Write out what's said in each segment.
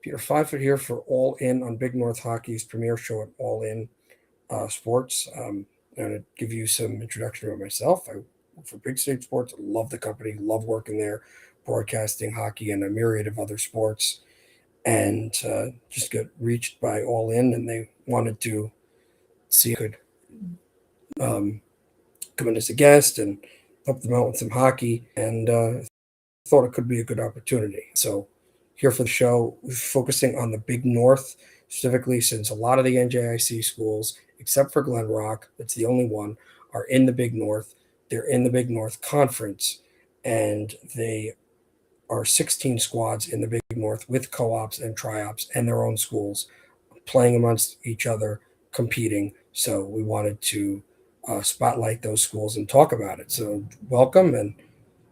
Peter Fivefoot here for All In on Big North Hockey's premier show at All In Sports. I'm going to give you some introduction about myself. I work for Big State Sports. I love the company, love working there, broadcasting hockey and a myriad of other sports. And just got reached by All In, and they wanted to see if I could come in as a guest and help them out with some hockey. And thought it could be a good opportunity. So here for the show, focusing on the Big North, specifically since a lot of the NJIC schools, except for Glen Rock, that's the only one, are in the Big North. They're in the Big North Conference, and they are 16 squads in the Big North with co-ops and tri-ops and their own schools playing amongst each other, competing. So we wanted to spotlight those schools and talk about it. So welcome, and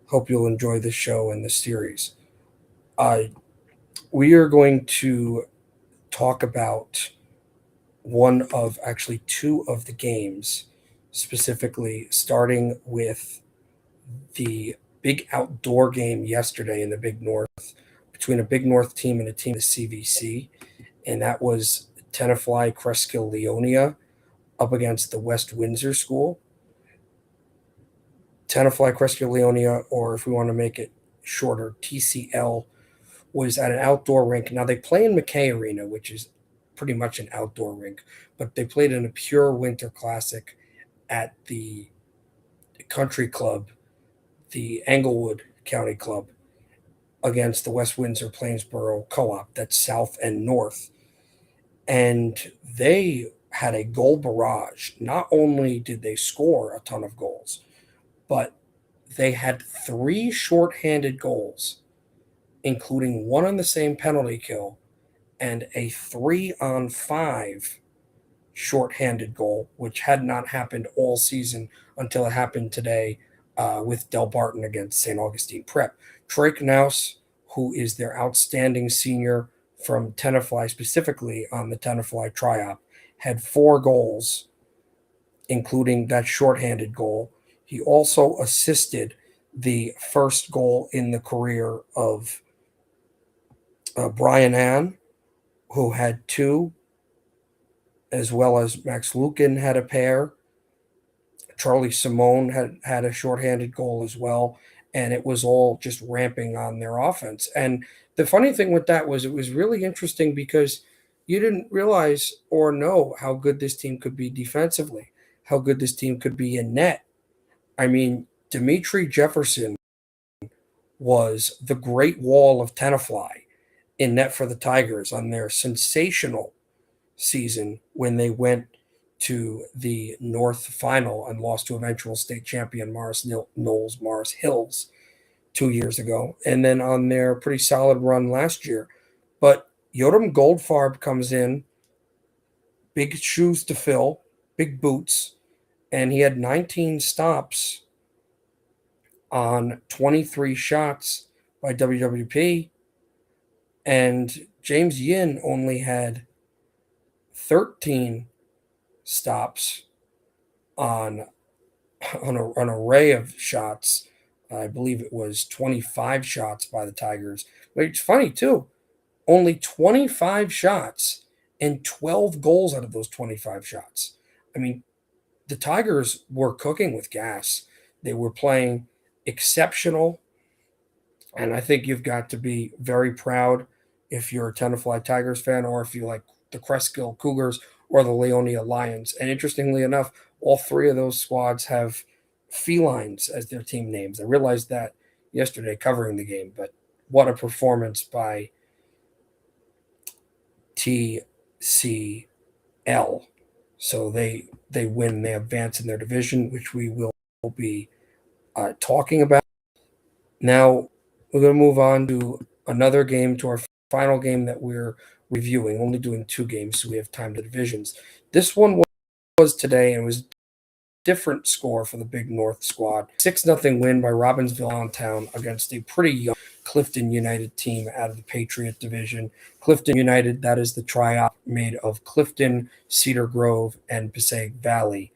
hope you'll enjoy this show and this series. We are going to talk about one of actually two of the games, specifically starting with the big outdoor game yesterday in the Big North between a Big North team and a team of the CVC, and that was Tenafly Cresskill Leonia up against the West Windsor School. Tenafly Cresskill Leonia, or if we want to make it shorter, TCL, was at an outdoor rink. Now they play in McKay Arena, which is pretty much an outdoor rink, but they played in a pure winter classic at the country club, the Englewood County Club, against the West Windsor Plainsboro Co-op, that's south and north. And they had a goal barrage. Not only did they score a ton of goals, but they had 3 shorthanded goals, including one on the same penalty kill and a 3-on-5 shorthanded goal, which had not happened all season until it happened today with Del Barton against St. Augustine Prep. Troy Knaus, who is their outstanding senior from Tenafly, specifically on the Tenafly Tri-Op, had 4 goals, including that shorthanded goal. He also assisted the first goal in the career of Brian Ann, who had 2, as well as Max Lukin had a pair. Charlie Simone had a shorthanded goal as well, and it was all just ramping on their offense. And the funny thing with that was it was really interesting because you didn't realize or know how good this team could be defensively, how good this team could be in net. I mean, Dimitri Jefferson was the great wall of Tenafly in net for the Tigers on their sensational season when they went to the North Final and lost to eventual state champion Morris Hills 2 years ago, and then on their pretty solid run last year. But Yotam Goldfarb comes in, big shoes to fill, big boots, and he had 19 stops on 23 shots by WWP, and James Yin only had 13 stops on an array of shots. I believe it was 25 shots by the Tigers. But it's funny, too. Only 25 shots and 12 goals out of those 25 shots. I mean, the Tigers were cooking with gas. They were playing exceptional. And I think you've got to be very proud if you're a Tenafly Tigers fan or if you like the Cresskill Cougars or the Leonia Lions. And interestingly enough, all 3 of those squads have felines as their team names. I realized that yesterday covering the game, but what a performance by TCL. So they win, they advance in their division, which we will be talking about. Now we're going to move on to another game, to our final game that we're reviewing, only doing 2 games, so we have time to divisions. This one was today, and it was a different score for the Big North squad. 6-0 win by Robbinsville Allentown against a pretty young Clifton United team out of the Patriot Division. Clifton United, that is the tri-op made of Clifton, Cedar Grove, and Passaic Valley.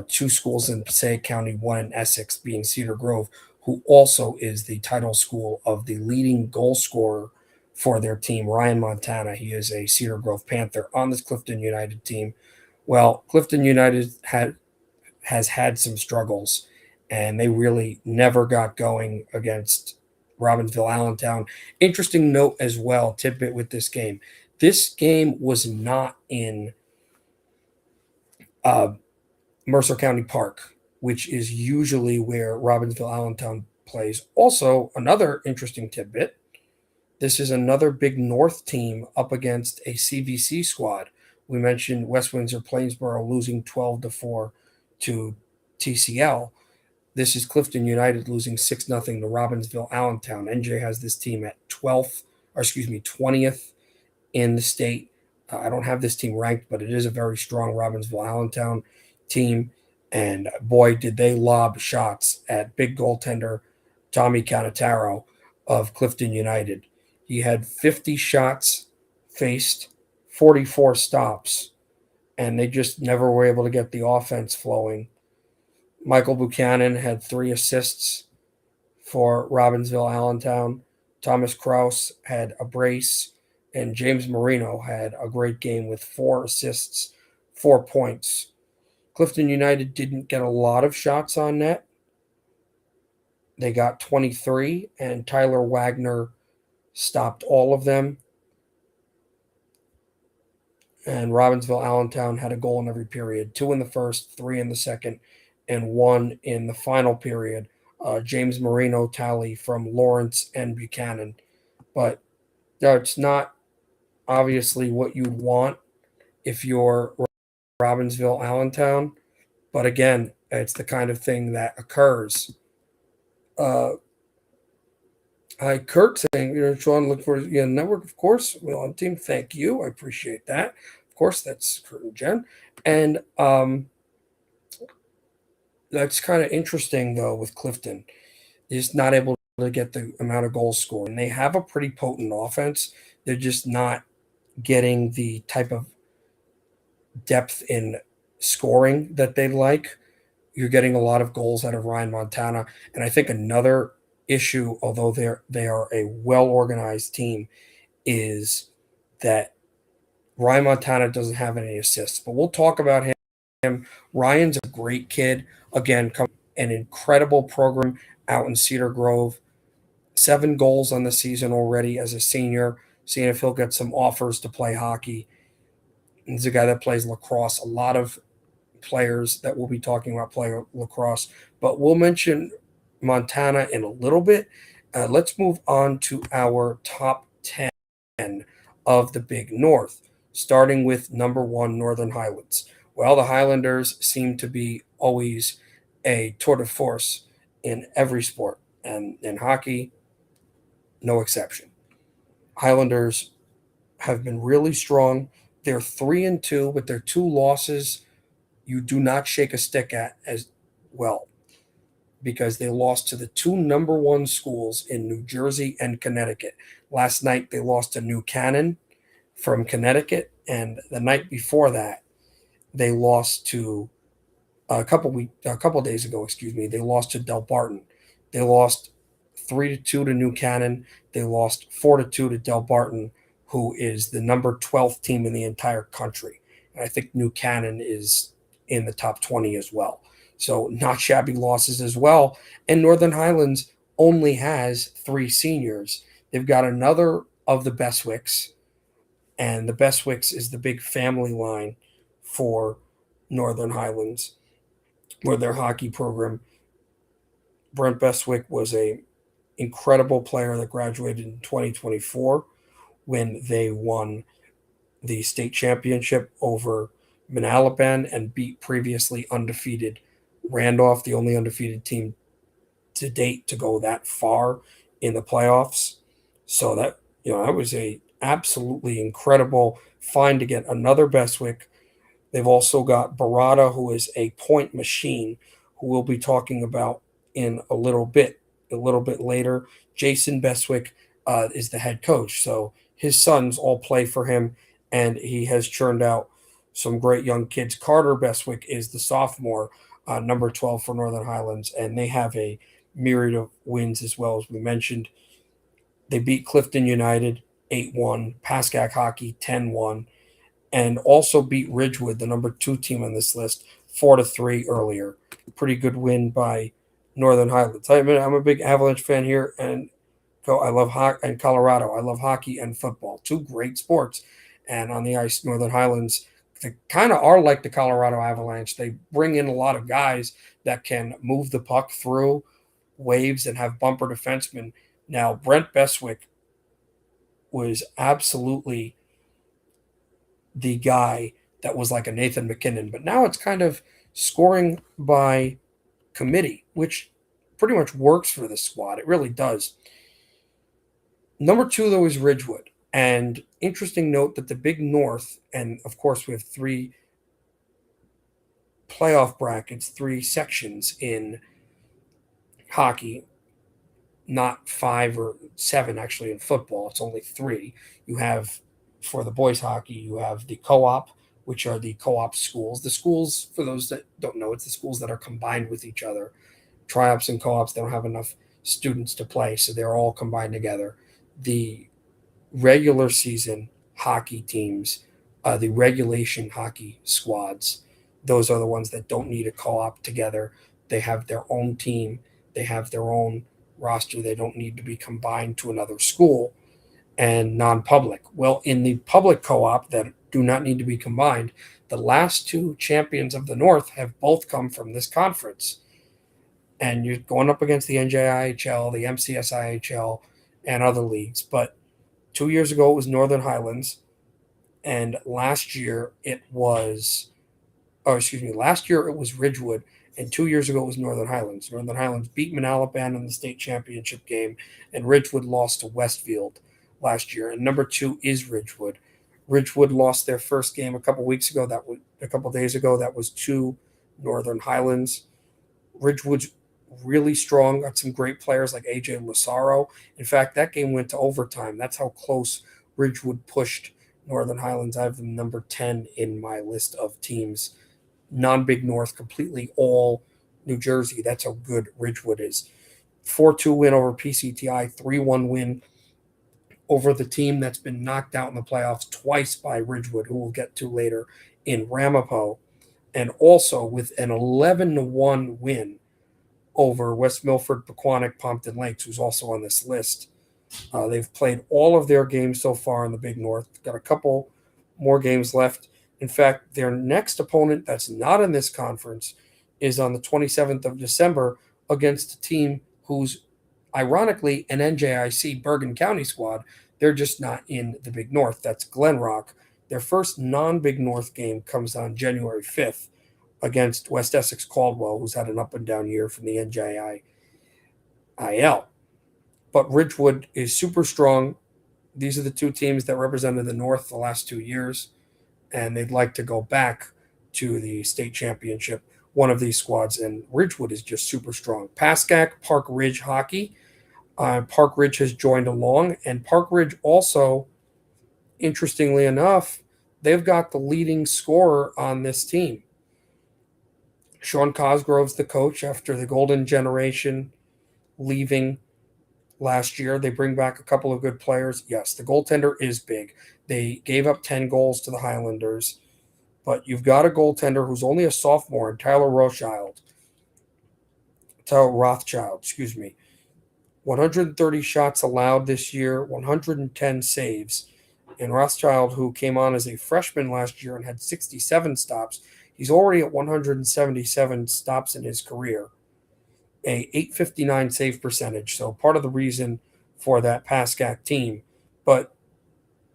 2 schools in Passaic County, 1 in Essex, being Cedar Grove, who also is the title school of the leading goal scorer for their team, Ryan Montana. He is a Cedar Grove Panther on this Clifton United team. Well, Clifton United has had some struggles, and they really never got going against Robbinsville Allentown. Interesting note as well, tidbit with this game. This game was not in uh, Mercer County Park, which is usually where Robbinsville Allentown plays. Also, another interesting tidbit, this is another Big North team up against a CVC squad. We mentioned West Windsor Plainsboro losing 12-4 to TCL. This is Clifton United losing 6-0 to Robbinsville Allentown. NJ has this team at 12th, or excuse me, 20th in the state. I don't have this team ranked, but it is a very strong Robbinsville Allentown team. And boy, did they lob shots at big goaltender Tommy Canataro of Clifton United. He had 50 shots faced, 44 stops, and they just never were able to get the offense flowing. Michael Buchanan had 3 assists for Robbinsville Allentown. Thomas Kraus had a brace, and James Marino had a great game with 4 assists, 4 points. Clifton United didn't get a lot of shots on net. They got 23, and Tyler Wagner stopped all of them. And Robbinsville Allentown had a goal in every period, 2 in the first, 3 in the second, and 1 in the final period. James Marino tally from Lawrence and Buchanan. But it's not obviously what you'd want if you're Robbinsville Allentown. But again, it's the kind of thing that occurs. Hi, Kurt saying, Sean, look for network, of course. Well, on team, thank you. I appreciate that. Of course, that's Kurt and Jen. And that's kind of interesting, though, with Clifton. They're just not able to get the amount of goals scored. And they have a pretty potent offense. They're just not getting the type of depth in scoring that they like. You're getting a lot of goals out of Ryan Montana. And I think another issue, although they are a well-organized team, is that Ryan Montana doesn't have any assists. But we'll talk about him. Ryan's a great kid. Again, an incredible program out in Cedar Grove. 7 goals on the season already as a senior. Seeing if he'll get some offers to play hockey. He's a guy that plays lacrosse. A lot of players that we'll be talking about play lacrosse, but we'll mention Montana in a little bit. Let's move on to our top 10 of the Big North, starting with number 1, Northern Highlands. Well, the Highlanders seem to be always a tour de force in every sport, and in hockey, no exception. Highlanders have been really strong. They're 3-2, but their 2 losses you do not shake a stick at as well, because they lost to the 2 number 1 schools in New Jersey and Connecticut. Last night they lost to New Canaan from Connecticut, and the night before that they lost to a couple days ago, they lost to Delbarton. They lost 3-2 to New Canaan. They lost 4-2 to Delbarton, who is the number 12th team in the entire country. And I think New Canaan is in the top 20 as well. So not shabby losses as well. And Northern Highlands only has 3 seniors. They've got another of the Bestwicks, and the Bestwicks is the big family line for Northern Highlands, where their hockey program. Brent Bestwick was a incredible player that graduated in 2024 when they won the state championship over Manalapan and beat previously undefeated Randolph, the only undefeated team to date to go that far in the playoffs. So that was a absolutely incredible find to get another Bestwick. They've also got Barada, who is a point machine, who we'll be talking about in a little bit later. Jason Bestwick is the head coach, so his sons all play for him, and he has churned out some great young kids. Carter Bestwick is the sophomore, number 12 for Northern Highlands, and they have a myriad of wins as well, as we mentioned. They beat Clifton United 8-1, Pascack Hockey 10-1, and also beat Ridgewood, the number 2 team on this list, 4-3 earlier. Pretty good win by Northern Highlands. I'm a big Avalanche fan here, and I love hockey and Colorado. I love hockey and football, 2 great sports. And on the ice, Northern Highlands, they kind of are like the Colorado Avalanche. They bring in a lot of guys that can move the puck through waves and have bumper defensemen. Now, Brent Beswick was absolutely the guy that was like a Nathan McKinnon, but now it's kind of scoring by committee, which pretty much works for this squad. It really does. Number 2, though, is Ridgewood. And interesting note that the Big North, and of course we have 3 playoff brackets, 3 sections in hockey, not 5 or 7 actually in football. It's only 3. You have, for the boys hockey, you have the co-op, which are the co-op schools. The schools, for those that don't know, it's the schools that are combined with each other. Tri-ops and co-ops, they don't have enough students to play, so they're all combined together. The regular season hockey teams, the regulation hockey squads, those are the ones that don't need a co-op together. They have their own team. They have their own roster. They don't need to be combined to another school, and non-public. Well, in the public co-op that do not need to be combined, the last 2 champions of the North have both come from this conference. And you're going up against the NJIHL, the MCSIHL, and other leagues. But 2 years ago, it was Northern Highlands. And last year, last year it was Ridgewood. And 2 years ago, it was Northern Highlands. Northern Highlands beat Manalapan in the state championship game, and Ridgewood lost to Westfield last year. And number 2 is Ridgewood. Ridgewood lost their first game a couple days ago. That was to Northern Highlands. Ridgewood's really strong, got some great players like AJ Lazaro. In fact, that game went to overtime. That's how close Ridgewood pushed Northern Highlands. I have them number 10 in my list of teams. Non-Big North, completely all New Jersey. That's how good Ridgewood is. 4-2 win over PCTI, 3-1 win over the team that's been knocked out in the playoffs twice by Ridgewood, who we'll get to later, in Ramapo, and also with an 11-1 win over West Milford, Pequannock, Pompton Lakes, who's also on this list. They've played all of their games so far in the Big North. Got a couple more games left. In fact, their next opponent that's not in this conference is on the 27th of December against a team who's ironically an NJIC Bergen County squad. They're just not in the Big North. That's Glen Rock. Their first non-Big North game comes on January 5th against West Essex Caldwell, who's had an up-and-down year from the NJIL. But Ridgewood is super strong. These are the 2 teams that represented the North the last 2 years, and they'd like to go back to the state championship, one of these squads, and Ridgewood is just super strong. Pascack, Park Ridge Hockey. Park Ridge has joined along, and Park Ridge also, interestingly enough, they've got the leading scorer on this team. Sean Cosgrove's the coach after the Golden Generation leaving last year. They bring back a couple of good players. Yes, the goaltender is big. They gave up 10 goals to the Highlanders, but you've got a goaltender who's only a sophomore, Tyler Rothschild. 130 shots allowed this year, 110 saves. And Rothschild, who came on as a freshman last year and had 67 stops, he's already at 177 stops in his career, a .859 save percentage. So part of the reason for that Pascack team. But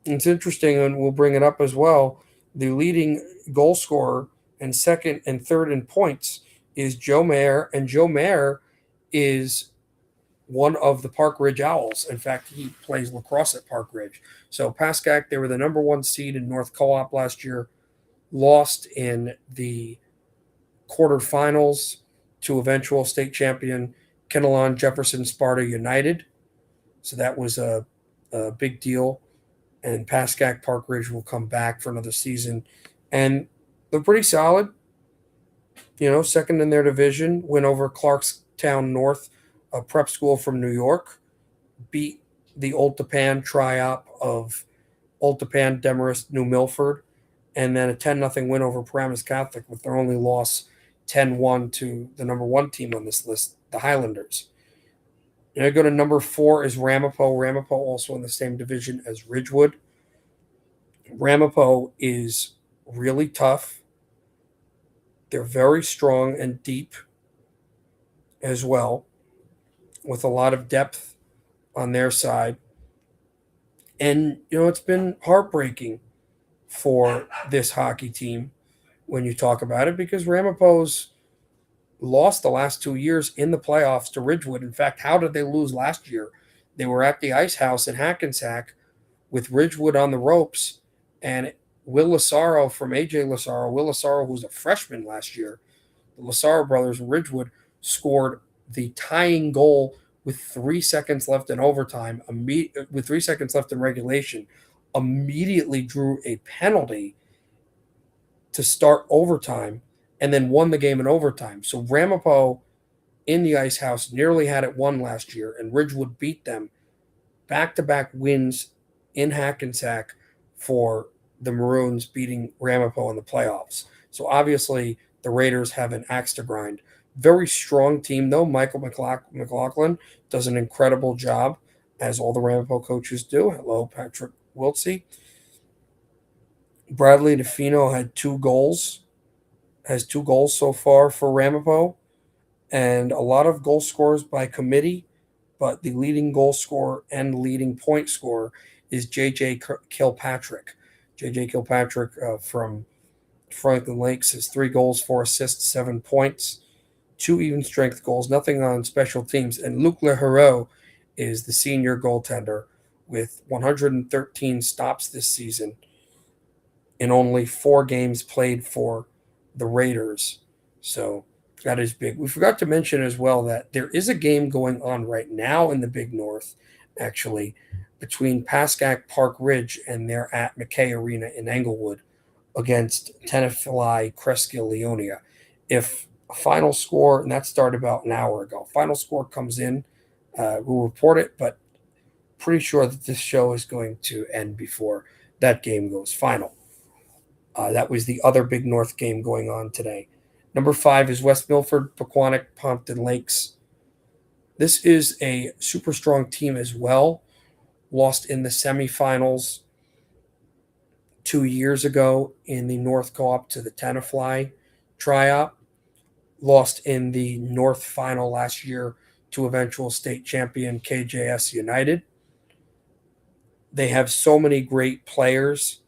it's interesting, and we'll bring it up as well, the leading goal scorer and second and third in points is Joe Mayer, and Joe Mayer is one of the Park Ridge Owls. In fact, he plays lacrosse at Park Ridge. So Pascack, they were the number 1 seed in North Co-op last year, lost in the quarterfinals to eventual state champion Kinnelon Jefferson Sparta United. So that was a big deal. And Pascack Park Ridge will come back for another season. And they're pretty solid. Second in their division, win over Clarkstown North a prep school from New York, beat the Oltapan Triop of Oltapan, Demarest, New Milford, and then a 10-0 win over Paramus Catholic with their only loss 10-1 to the number one team on this list, the Highlanders. And I go to number 4 is Ramapo. Ramapo also in the same division as Ridgewood. Ramapo is really tough. They're very strong and deep as well, with a lot of depth on their side. And, it's been heartbreaking for this hockey team when you talk about it because Ramapo's lost the last 2 years in the playoffs to Ridgewood. In fact, how did they lose last year? They were at the Ice House in Hackensack with Ridgewood on the ropes, and Will Lassaro from AJ Lassaro, Will Lassaro, who was a freshman last year, the Lassaro brothers in Ridgewood scored the tying goal with 3 seconds left in overtime, with 3 seconds left in regulation, immediately drew a penalty to start overtime and then won the game in overtime. So Ramapo in the Ice House nearly had it won last year, and Ridgewood beat them back-to-back wins in Hackensack for the Maroons beating Ramapo in the playoffs. So obviously the Raiders have an axe to grind. Very strong team, though. Michael McLaughlin does an incredible job, as all the Ramapo coaches do. Hello, Patrick Wiltsey. Bradley DeFino has 2 goals so far for Ramapo, and a lot of goal scorers by committee, but the leading goal scorer and leading point scorer is J.J. Kilpatrick. J.J. Kilpatrick from Franklin Lakes has 3 goals, 4 assists, 7 points, 2 even strength goals, nothing on special teams. And Luc Leheureux is the senior goaltender with 113 stops this season in only 4 games played for the Raiders. So that is big. We forgot to mention as well that there is a game going on right now in the Big North, actually, between Pascack Park Ridge and they're at McKay Arena in Englewood against Tenafly Cresskill Leonia. If a final score, and that started about an hour ago, final score comes in, we'll report it, but pretty sure that this show is going to end before that game goes final. That was the other Big North game going on today. Number 5 is West Milford, Pequannock, Pompton Lakes. This is a super strong team as well. Lost in the semifinals 2 years ago in the North Co-op to the Tenafly Triop. Lost in the North Final last year to eventual state champion KJS United. They have so many great players.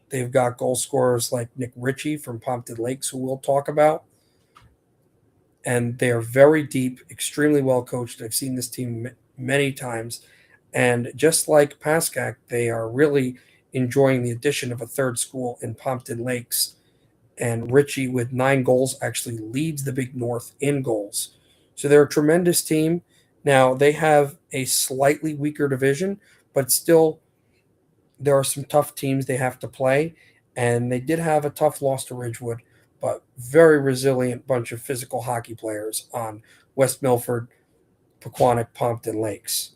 They've got goal scorers like Nick Ritchie from Pompton Lakes, who we'll talk about. And they are very deep, extremely well coached. I've seen this team many times. And just like Pascack, they are really enjoying the addition of a third school in Pompton Lakes. And Ritchie, with 9 goals, actually leads the Big North in goals. So they're a tremendous team. Now, they have a slightly weaker division, but still there are some tough teams they have to play. And they did have a tough loss to Ridgewood, but very resilient bunch of physical hockey players on West Milford, Pequannock, Pompton Lakes.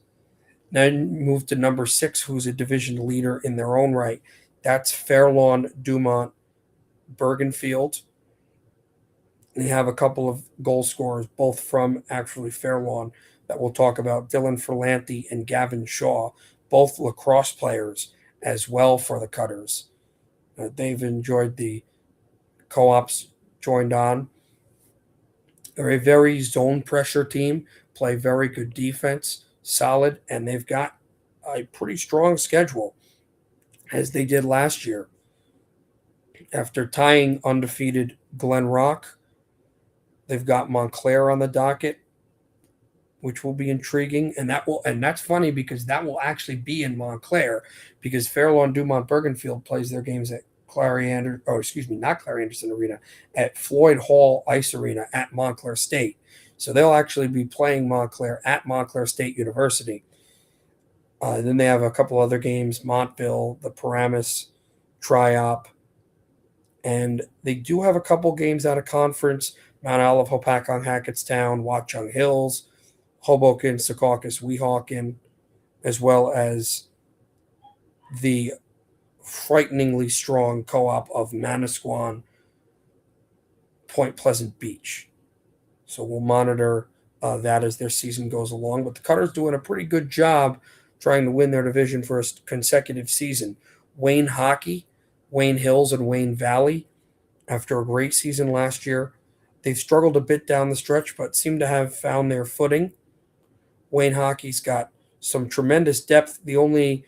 Then move to number 6, who's a division leader in their own right. That's Fairlawn, Dumont, Bergenfield. They have a couple of goal scorers, both from actually Fairlawn, that we'll talk about. Dylan Ferlanti and Gavin Shaw, both lacrosse players as well for the Cutters. They've enjoyed the co-ops joined on. They're a very zone pressure team, play very good defense, solid, and they've got a pretty strong schedule, as they did last year. After tying undefeated Glen Rock, they've got Montclair on the docket, which will be intriguing, and that's funny because that will actually be in Montclair, because Fairlawn, Dumont, Bergenfield plays their games at not Clary Anderson Arena, at Floyd Hall Ice Arena at Montclair State. So they'll actually be playing Montclair at Montclair State University. Then they have a couple other games, Montville, the Paramus Triop, and they do have a couple games out of conference, Mount Olive, Hopatcong, Hackettstown, Watchung Hills, Hoboken, Secaucus, Weehawken, as well as the frighteningly strong co-op of Manasquan, Point Pleasant Beach. So we'll monitor that as their season goes along. But the Cutters doing a pretty good job trying to win their division for a consecutive season. Wayne Hockey, Wayne Hills, and Wayne Valley, after a great season last year, they've struggled a bit down the stretch, but seem to have found their footing. Wayne Hockey's got some tremendous depth. The only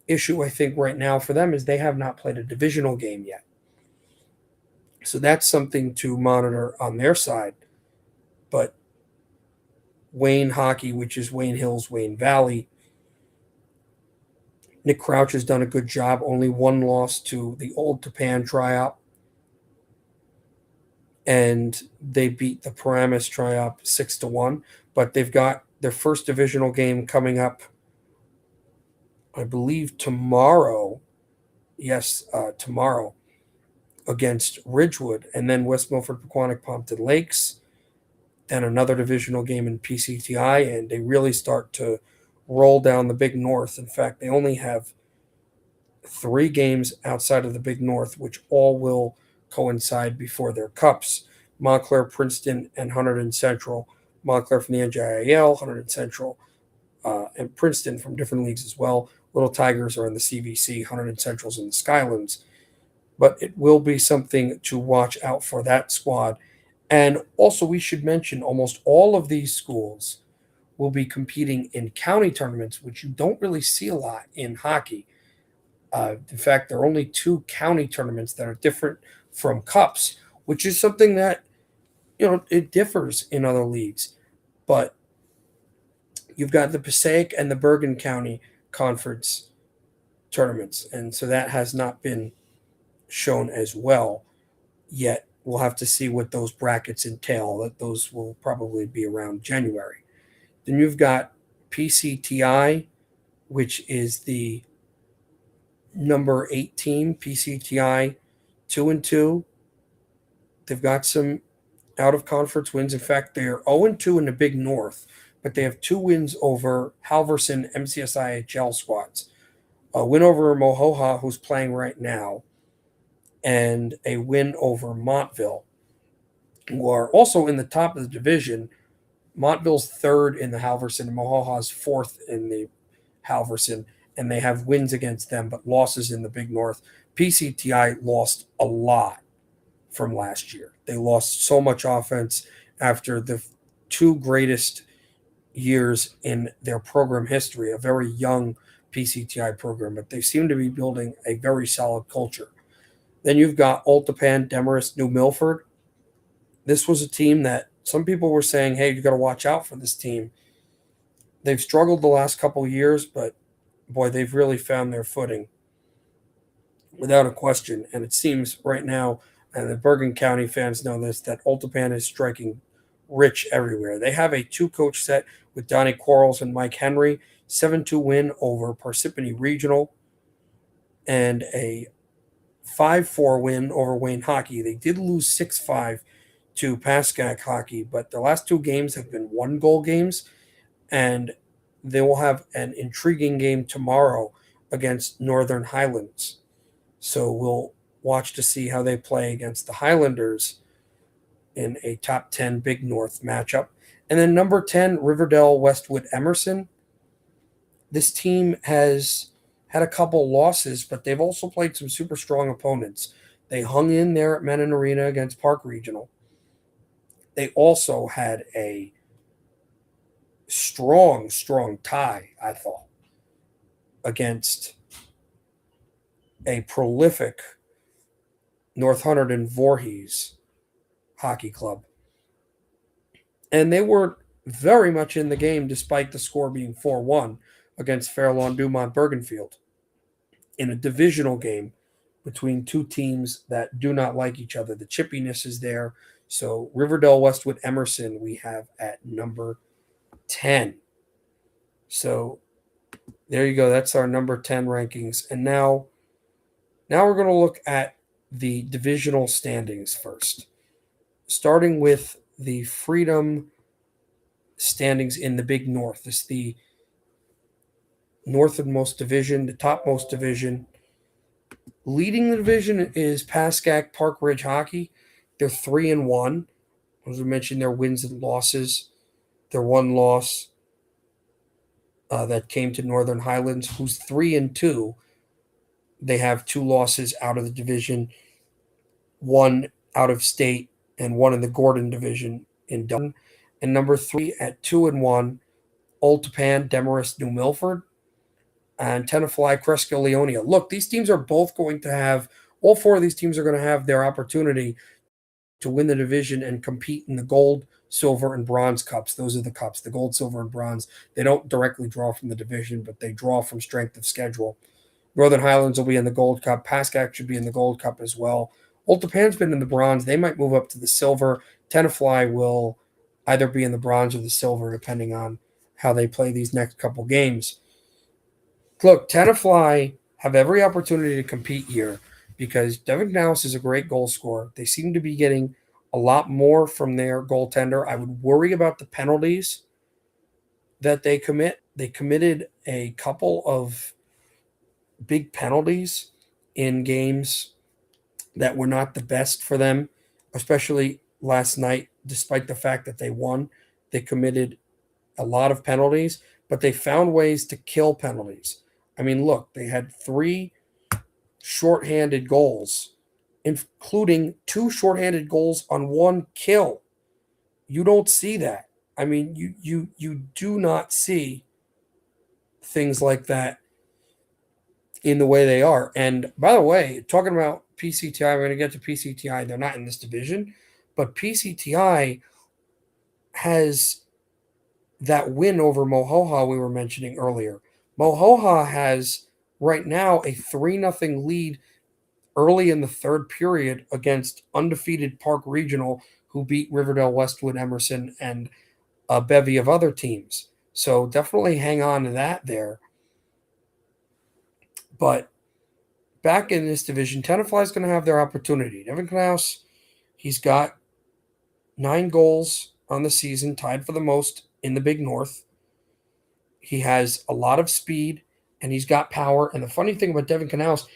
issue I think right now for them is they have not played a divisional game yet. So that's something to monitor on their side. But Wayne Hockey, which is Wayne Hills, Wayne Valley, Nick Crouch has done a good job. Only one loss to the Old Tapan Triop. And they beat the Paramus Triop 6-1. But they've got their first divisional game coming up, I believe, tomorrow. Yes, tomorrow against Ridgewood. And then West Milford, Pequannock, Pompton Lakes. Then another divisional game in PCTI. And they really start to roll down the Big North. In fact, they only have 3 games outside of the Big North, which all will coincide before their cups. Montclair, Princeton, and Hunterdon Central. Montclair from the NJIAL, Hunterdon Central, and Princeton from different leagues as well. Little Tigers are in the CVC, Hunterdon Central's in the Skylands. But it will be something to watch out for that squad. And also, we should mention almost all of these schools will be competing in county tournaments, which you don't really see a lot in hockey. In fact, there are only 2 county tournaments that are different from cups, which is something that, it differs in other leagues. But you've got the Passaic and the Bergen County Conference tournaments, and so that has not been shown as well yet. We'll have to see what those brackets entail. That those will probably be around January. Then you've got PCTI, which is the number 8 team, PCTI 2-2. They've got some out-of-conference wins. In fact, they're 0-2 in the Big North, but they have 2 wins over Halverson MCSIHL squads. A win over Mohoha, who's playing right now, and a win over Montville, who are also in the top of the division. Montville's 3rd in the Halverson, and Mohoha's 4th in the Halverson, and they have wins against them, but losses in the Big North. PCTI lost a lot from last year. They lost so much offense after the 2 greatest years in their program history, a very young PCTI program, but they seem to be building a very solid culture. Then you've got Old Tapan, Demarest, New Milford. This was a team that some people were saying, hey, you got to watch out for this team. They've struggled the last couple of years, but boy, they've really found their footing without a question. And it seems right now, and the Bergen County fans know this, that Old Tapan is striking rich everywhere. They have a 2-coach set with Donnie Quarles and Mike Henry, 7-2 win over Parsippany Regional, and a 5-4 win over Wayne Hockey. They did lose 6-5 to Pascack Hockey, but the last 2 games have been 1-goal games, and they will have an intriguing game tomorrow against Northern Highlands. So we'll watch to see how they play against the Highlanders in a top 10 Big North matchup. And then number 10, Riverdale Westwood Emerson. This team has had a couple losses, but they've also played some super strong opponents. They hung in there at Menin Arena against Park Regional. They also had a strong tie, I thought, against a prolific North Hunterdon Voorhees hockey club. And they were very much in the game despite the score being 4-1 against Fairlawn Dumont Bergenfield in a divisional game between 2 teams that do not like each other. The chippiness is there. So Riverdale Westwood Emerson we have at number 10. So there you go. That's our number 10 rankings. And now we're going to look at the divisional standings first. Starting with the Freedom standings in the Big North. It's the northernmost division, the topmost division. Leading the division is Pascack Park Ridge Hockey. They're 3-1. As we mentioned, their wins and losses. Their one loss that came to Northern Highlands, who's 3-2. They have two losses out of the division, one out of state, and one in the Gordon division in Dunn. And number three at 2-1, Old Tappan, Demarest, New Milford, and Tenafly, Cresco, Leonia. Look, these teams are both going to have, all four of these teams are going to have their opportunity to win the division and compete in the gold, silver, and bronze cups. Those are the cups, the gold, silver, and bronze. They don't directly draw from the division, but they draw from strength of schedule. Northern Highlands will be in the gold cup. Pascack should be in the gold cup as well. Old Tappan's been in the bronze. They might move up to the silver. Tenafly will either be in the bronze or the silver, depending on how they play these next couple games. Look, Tenafly have every opportunity to compete here because Devin Knauss is a great goal scorer. They seem to be getting a lot more from their goaltender. I would worry about the penalties that they commit. They committed a couple of big penalties in games that were not the best for them, especially last night, despite the fact that they won. They committed a lot of penalties, but they found ways to kill penalties. I mean, look, they had 3 shorthanded goals, including 2 shorthanded goals on 1 kill. You don't see that. I mean, you do not see things like that in the way they are. And by the way, talking about PCTI, we're going to get to PCTI. They're not in this division, but PCTI has that win over Mohoha we were mentioning earlier. Mohoha has right now a 3-0 lead early in the third period against undefeated Park Regional, who beat Riverdale, Westwood, Emerson, and a bevy of other teams. So definitely hang on to that there. But back in this division, Tenafly is going to have their opportunity. Devin Knauss, he's got 9 goals on the season, tied for the most in the Big North. He has a lot of speed, and he's got power. And the funny thing about Devin Knauss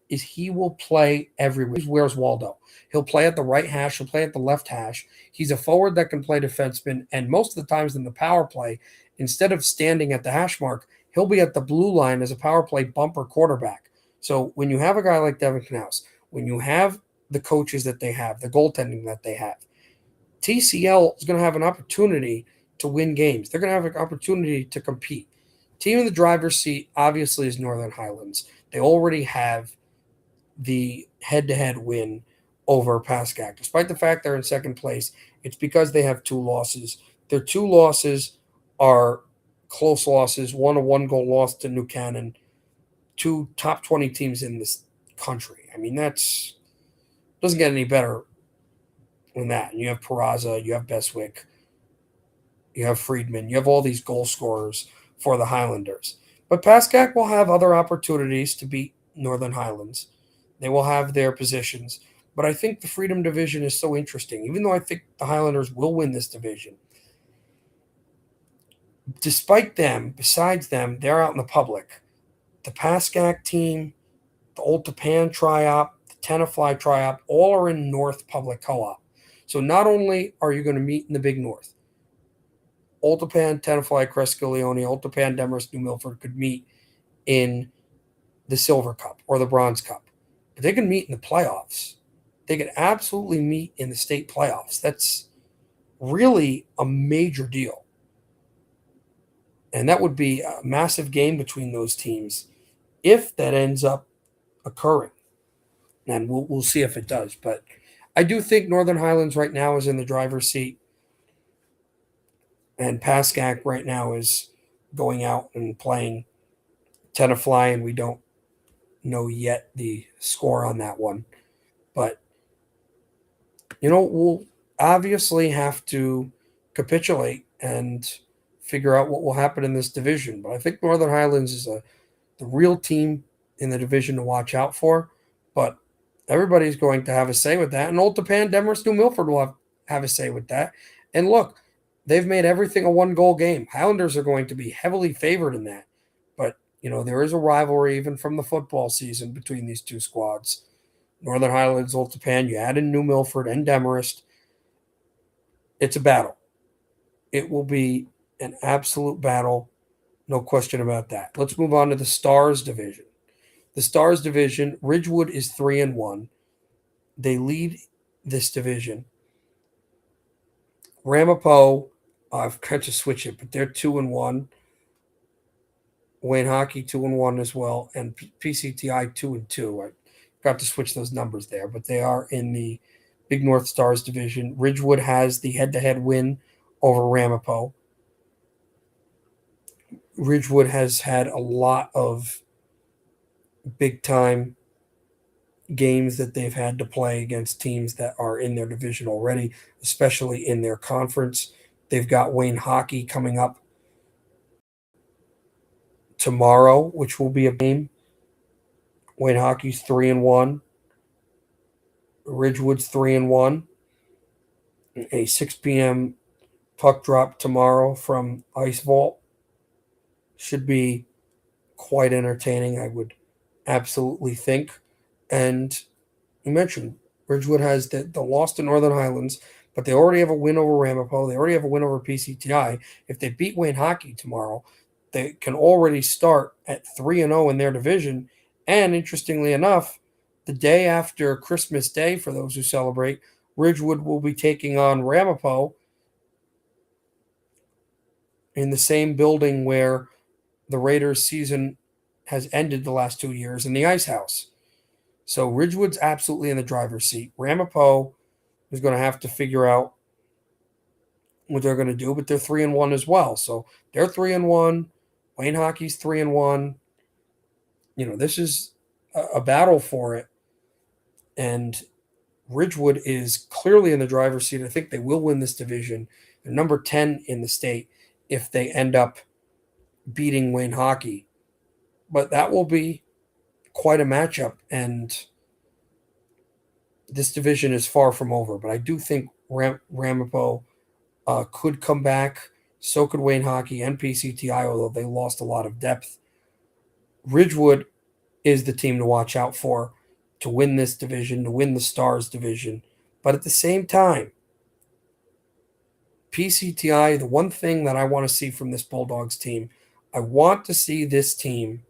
is he will play everywhere. Where's Waldo? He'll play at the right hash. He'll play at the left hash. He's a forward that can play defenseman. And most of the times in the power play, instead of standing at the hash mark, he'll be at the blue line as a power play bumper quarterback. So when you have a guy like Devin Knauss, when you have the coaches that they have, the goaltending that they have, TCL is going to have an opportunity to win games. They're going to have an opportunity to compete. Team in the driver's seat, obviously, is Northern Highlands. They already have the head-to-head win over Pascack. Despite the fact they're in second place, it's because they have 2 losses. Their 2 losses are close losses, one a 1-goal loss to New Canaan, 2 top 20 teams in this country. I mean, that's doesn't get any better than that. And you have Peraza, you have Beswick, you have Friedman, you have all these goal scorers for the Highlanders. But Pascack will have other opportunities to beat Northern Highlands. They will have their positions. But I think the Freedom Division is so interesting. Even though I think the Highlanders will win this division, despite them, besides them, they're out in the public. The Pascack team, the Old Tappan Tri-Op, the Tenafly Tri-Op, all are in North Public Co-op. So not only are you going to meet in the Big North, Old Tappan, Tenafly, Cresco, Leonia, Old Tappan, Demarest, New Milford could meet in the Silver Cup or the Bronze Cup. But they can meet in the playoffs. They could absolutely meet in the state playoffs. That's really a major deal. And that would be a massive game between those teams if that ends up occurring. And we'll see if it does. But I do think Northern Highlands right now is in the driver's seat. And Pascack right now is going out and playing Tenafly, and we don't know yet the score on that one. But, we'll obviously have to capitulate and figure out what will happen in this division. But I think Northern Highlands is the real team in the division to watch out for. But everybody's going to have a say with that. And Old Tappan, Demarest, New Milford will have a say with that. And look, They've made everything a one-goal game. Highlanders are going to be heavily favored in that. But, there is a rivalry even from the football season between these two squads. Northern Highlands, Old Tappan, you add in New Milford and Demarest. It's a battle. It will be an absolute battle, no question about that. Let's move on to the Stars division. The Stars division, Ridgewood is 3-1. They lead this division. Ramapo, I've kind of switched it, but they're 2-1. Wayne Hockey 2-1 as well, and PCTI 2-2. I got to switch those numbers there, but they are in the Big North Stars division. Ridgewood has the head-to-head win over Ramapo. Ridgewood has had a lot of big-time games that they've had to play against teams that are in their division already, especially in their conference. They've got Wayne Hockey coming up tomorrow, which will be a game. Wayne Hockey's 3-1. Ridgewood's 3-1. A 6 p.m. puck drop tomorrow from Ice Vault should be quite entertaining, I would absolutely think. And you mentioned Ridgewood has the loss to Northern Highlands, but they already have a win over Ramapo. They already have a win over PCTI. If they beat Wayne Hockey tomorrow, they can already start at 3-0 in their division. And interestingly enough, the day after Christmas Day, for those who celebrate, Ridgewood will be taking on Ramapo in the same building where the Raiders season has ended the last 2 years, in the Ice House. So Ridgewood's absolutely in the driver's seat. Ramapo is going to have to figure out what they're going to do, but they're 3-1 as well. So they're 3-1. Wayne Hockey's 3-1. This is a battle for it. And Ridgewood is clearly in the driver's seat. I think they will win this division. They're number 10 in the state if they end up beating Wayne Hockey. But that will be quite a matchup, and this division is far from over. But I do think Ramapo could come back. So could Wayne Hockey and PCTI, although they lost a lot of depth. Ridgewood is the team to watch out for to win this division, to win the Stars division. But at the same time, PCTI, the one thing that I want to see from this Bulldogs team, I want to see this team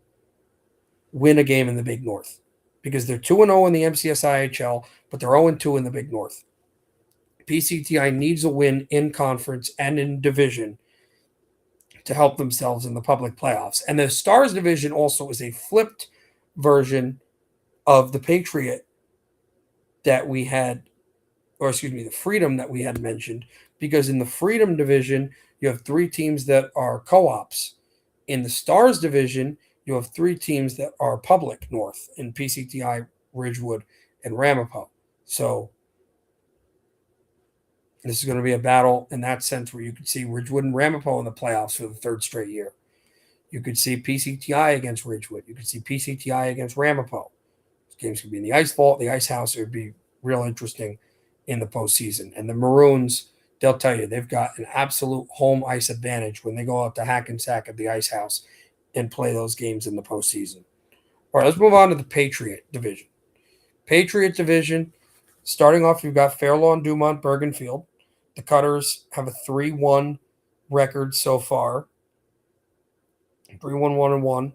win a game in the Big North, because they're 2-0 in the MCS IHL, but they're 0-2 in the Big North. PCTI needs a win in conference and in division to help themselves in the public playoffs. And the Stars division also is a flipped version of the Patriot that we had, the Freedom that we had mentioned, because in the Freedom division, you have 3 teams that are co-ops. In the Stars division, you have 3 teams that are public north in PCTI, Ridgewood, and Ramapo. So this is going to be a battle in that sense, where you could see Ridgewood and Ramapo in the playoffs for the 3rd straight year. You could see PCTI against Ridgewood. You could see PCTI against Ramapo. These games could be in the Ice Vault, the Ice House. It would be real interesting in the postseason. And the Maroons, they'll tell you, they've got an absolute home ice advantage when they go out to Hackensack at the Ice House and play those games in the postseason. All right, let's move on to the Patriot division. Patriot division, starting off, you've got Fairlawn, Dumont, Bergenfield. The Cutters have a 3-1 record so far. 3-1, 1-1.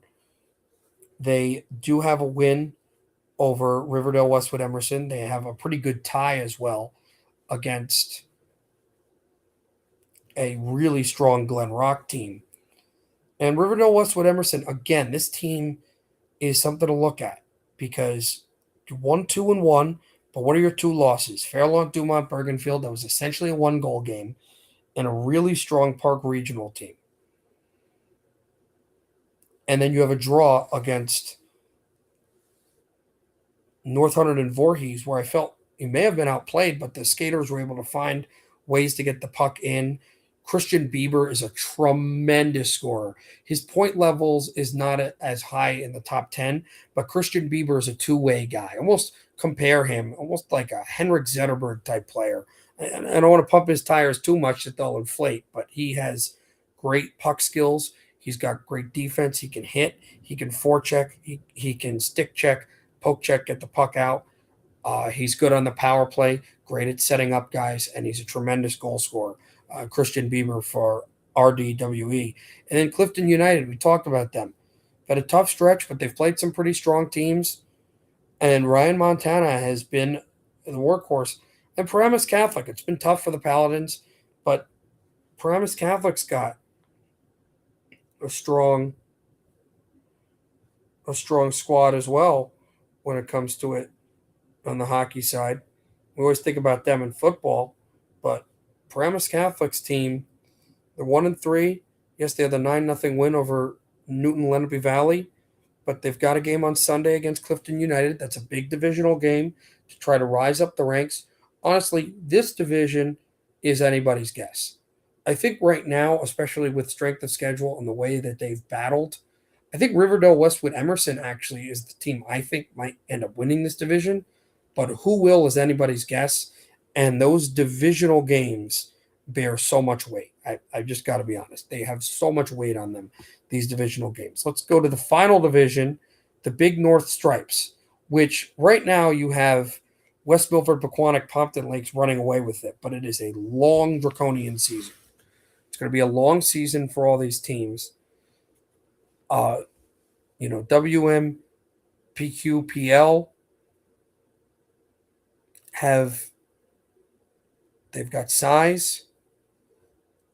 They do have a win over Riverdale Westwood Emerson. They have a pretty good tie as well against a really strong Glen Rock team. And Riverdale Westwood Emerson, again, this team is something to look at, because you won 2-1, but what are your 2 losses? Fairlawn, Dumont, Bergenfield, that was essentially a 1-goal game, and a really strong Park Regional team. And then you have a draw against North Hunterdon and Voorhees, where I felt you may have been outplayed, but the Skaters were able to find ways to get the puck in. Christian Bieber is a tremendous scorer. His point levels is not as high in the top 10, but Christian Bieber is a two-way guy. Almost compare him, almost like a Henrik Zetterberg type player. And I don't want to pump his tires too much that they'll inflate, but he has great puck skills. He's got great defense. He can hit. He can forecheck. He can stick check, poke check, get the puck out. He's good on the power play, great at setting up guys, and he's a tremendous goal scorer. Christian Bieber for RDWE. And then Clifton United, we talked about them. Had a tough stretch, but they've played some pretty strong teams. And Ryan Montana has been the workhorse. And Paramus Catholic, it's been tough for the Paladins, but Paramus Catholic's got a strong squad as well when it comes to it on the hockey side. We always think about them in football, but Paramus Catholic's team, they're 1-3. Yes, they had the 9-0 win over Newton Lenape Valley, but they've got a game on Sunday against Clifton United. That's a big divisional game to try to rise up the ranks. Honestly, this division is anybody's guess. I think right now, especially with strength of schedule and the way that they've battled, I think Riverdale Westwood Emerson actually is the team I think might end up winning this division, but who will is anybody's guess. And those divisional games bear so much weight. I've just got to be honest. They have so much weight on them, these divisional games. Let's go to the final division, the Big North Stripes, which right now you have West Milford, Pequannock, Pompton Lakes running away with it, but it is a long draconian season. It's going to be a long season for all these teams. WM, PQ, PL they've got size.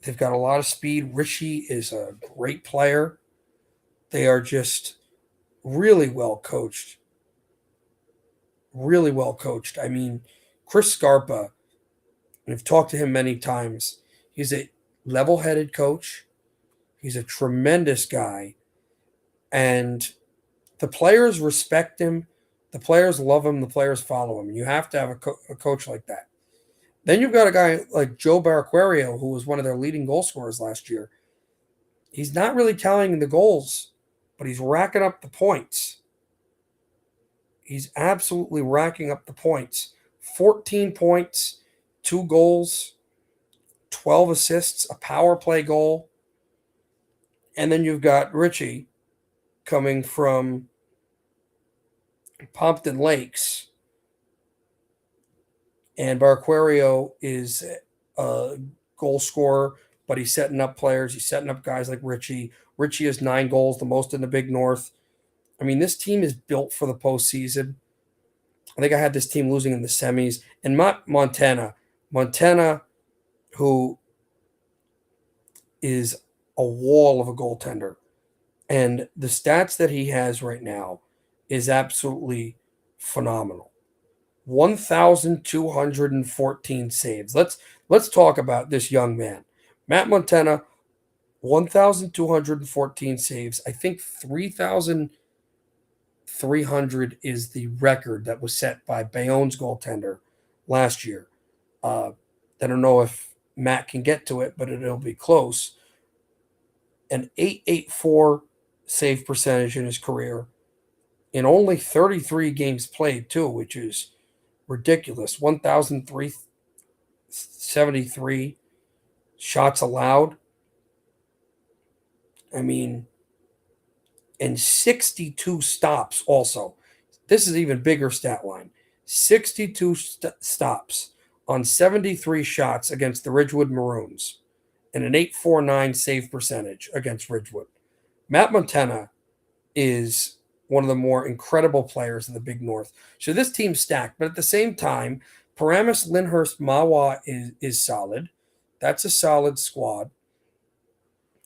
They've got a lot of speed. Richie is a great player. They are just really well coached. Really well coached. I mean, Chris Scarpa, I've talked to him many times. He's a level headed coach. He's a tremendous guy. And the players respect him. The players love him. The players follow him. You have to have a coach like that. Then you've got a guy like Joe Barraquario, who was one of their leading goal scorers last year. He's not really tallying the goals, but he's racking up the points. He's absolutely racking up the points. 14 points, 2 goals, 12 assists, a power play goal. And then you've got Richie coming from Pompton Lakes. And Barquario is a goal scorer, but he's setting up players. He's setting up guys like Richie. Richie has 9 goals, the most in the Big North. I mean, this team is built for the postseason. I think I had this team losing in the semis. And Montana, who is a wall of a goaltender. And the stats that he has right now is absolutely phenomenal. 1,214 saves. Let's talk about this young man. Matt Montana, 1,214 saves. I think 3,300 is the record that was set by Bayonne's goaltender last year. I don't know if Matt can get to it, but it'll be close. An 884 save percentage in his career in only 33 games played, too, which is ridiculous. 1,373 shots allowed. I mean, and 62 stops also. This is even bigger stat line. 62 stops on 73 shots against the Ridgewood Maroons and an 849 save percentage against Ridgewood. Matt Montana is one of the more incredible players in the Big North. So this team's stacked, but at the same time, Paramus, Lyndhurst, Mahwah is solid. That's a solid squad.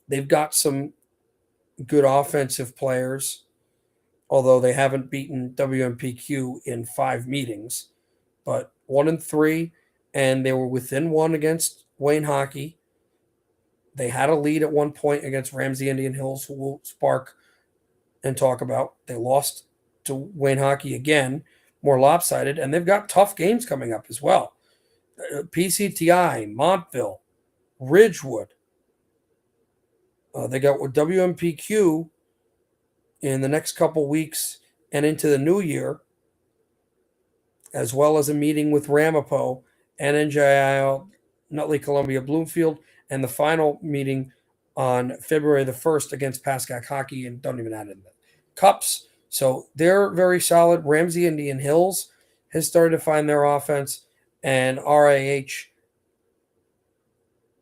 They've got some good offensive players, although they haven't beaten WMPQ in 5 meetings, but 1-3, and they were within 1 against Wayne Hockey. They had a lead at one point against Ramsey Indian Hills, who will spark and talk about. They lost to Wayne Hockey again, more lopsided, and they've got tough games coming up as well. PCTI, Montville, Ridgewood. They got WMPQ in the next couple weeks and into the new year, as well as a meeting with Ramapo and NJIL Nutley Columbia Bloomfield, and the final meeting on February the 1st against Pascack Hockey, and don't even add in the Cups. So they're very solid. Ramsey Indian Hills has started to find their offense, and RAH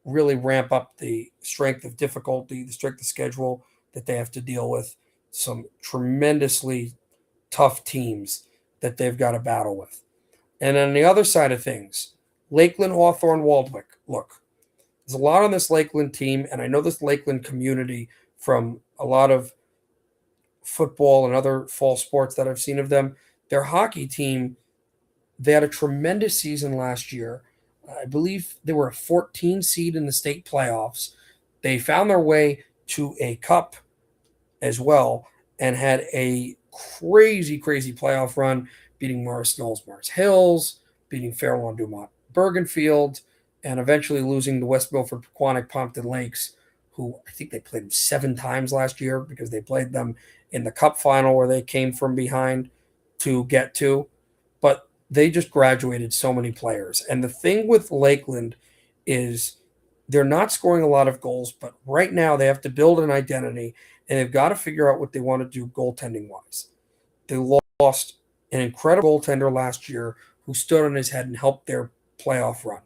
really ramp up the strength of difficulty, the strength of schedule that they have to deal with. Some tremendously tough teams that they've got to battle with. And on the other side of things, Lakeland, Hawthorne, Waldwick. Look, there's a lot on this Lakeland team, and I know this Lakeland community from a lot of football and other fall sports that I've seen of them. Their hockey team, they had a tremendous season last year. I believe they were a 14 seed in the state playoffs. They found their way to a cup as well and had a crazy, crazy playoff run, beating Morris Knolls, Mars Hills, beating Fairlawn Dumont Bergenfield, and eventually losing to West Milford Pequannock Pompton Lakes, who I think they played them 7 times last year because they played them in the cup final where they came from behind to get to. But they just graduated so many players. And the thing with Lakeland is they're not scoring a lot of goals, but right now they have to build an identity and they've got to figure out what they want to do goaltending wise. They lost an incredible goaltender last year who stood on his head and helped their playoff run.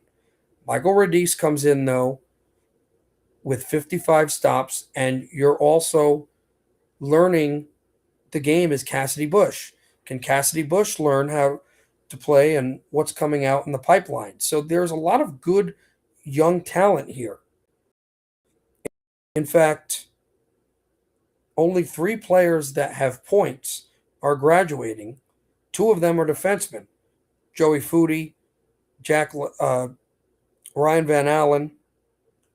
Michael Radice comes in, though, with 55 stops, and you're also learning the game as Cassidy Bush. Can Cassidy Bush learn how to play and what's coming out in the pipeline? So there's a lot of good young talent here. In fact, only 3 players that have points are graduating. 2 of them are defensemen, Joey Foodie, Ryan Van Allen,